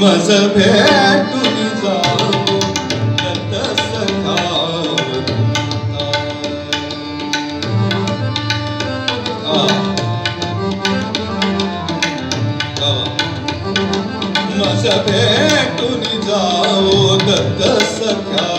मज भेटून जाऊ दत्त सखा मज भेटून जाऊ दत्त सख्या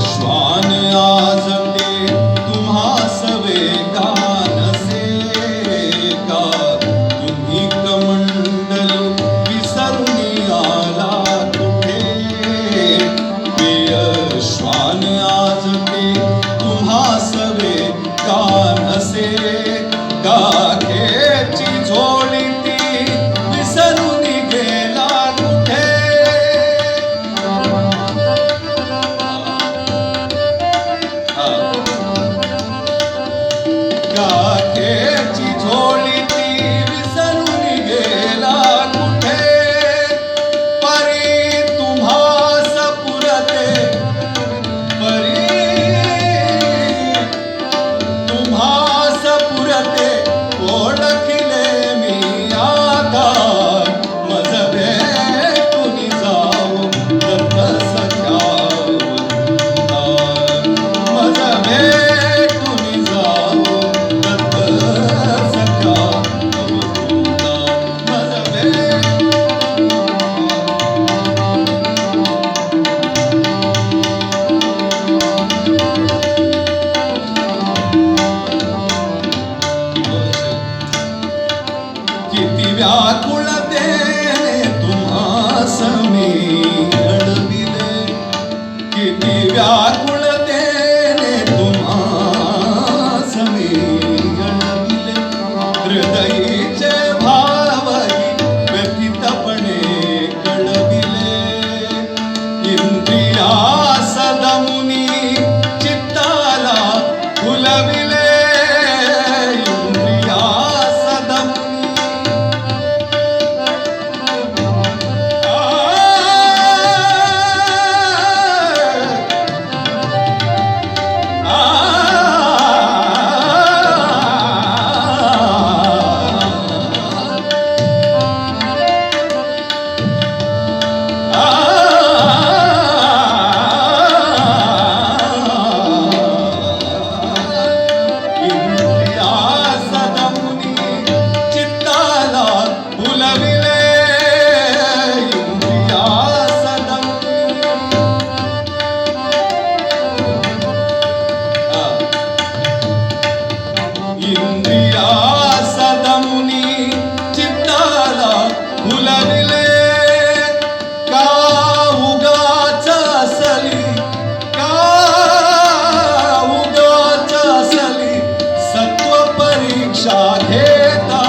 श्वान आज ते तुम्हास वेगानसे का तुम्ही कमंडल विसरून आला कुठे प्रिय श्वान आज ते तुम्हास वेगानसे काखेची झोळी ती विसरून गेला कुठे काखेची झोळी ती विसरून गेला कुठे परी तुम्हास पुरते परी तुम्हास पुरते ओळखले मी आता मज भेटून जाऊ दत्त सख्या मज भेटून जाऊ किती व्याकुळतेने तुम्हास मी घडविले किती व्याकुळतेने तुम्हास मी घडविले हृदयीचे भावही व्यथितपणे कळविले इंद्रिया सदमुनी चित्ताला फुलविले इंद्रिया सदमुनी चित्ताला फुलविले का उगाच असली का उगाच असली सत्व परीक्षा घेता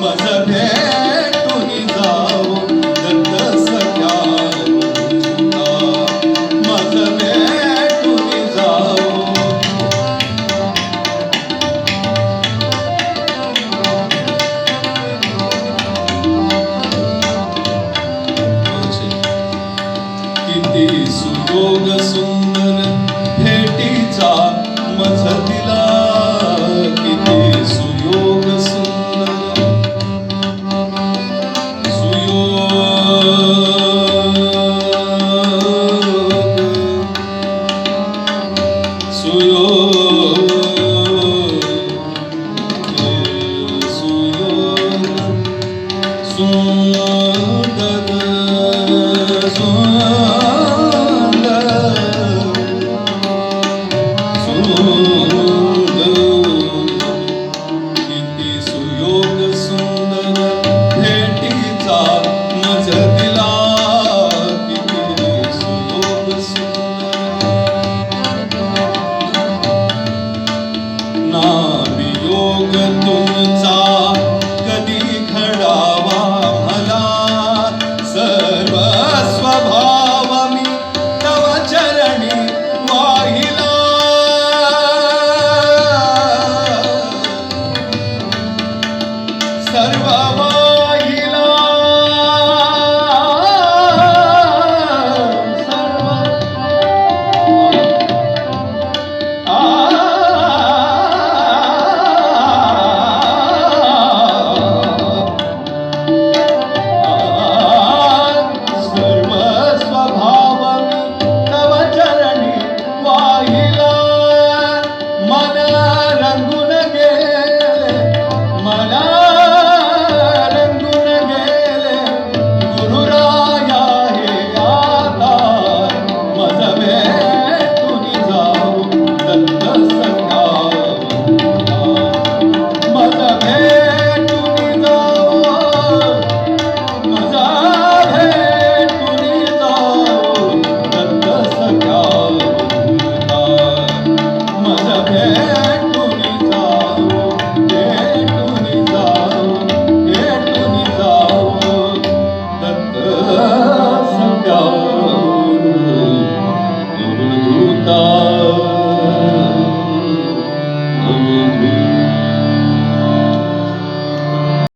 मज भेटून जाऊ दत्त सख्या मज भेटून जाऊ किती सुयोग सुंदर भेटीचा मज दिला किती सुयोग सुंदर सुयोग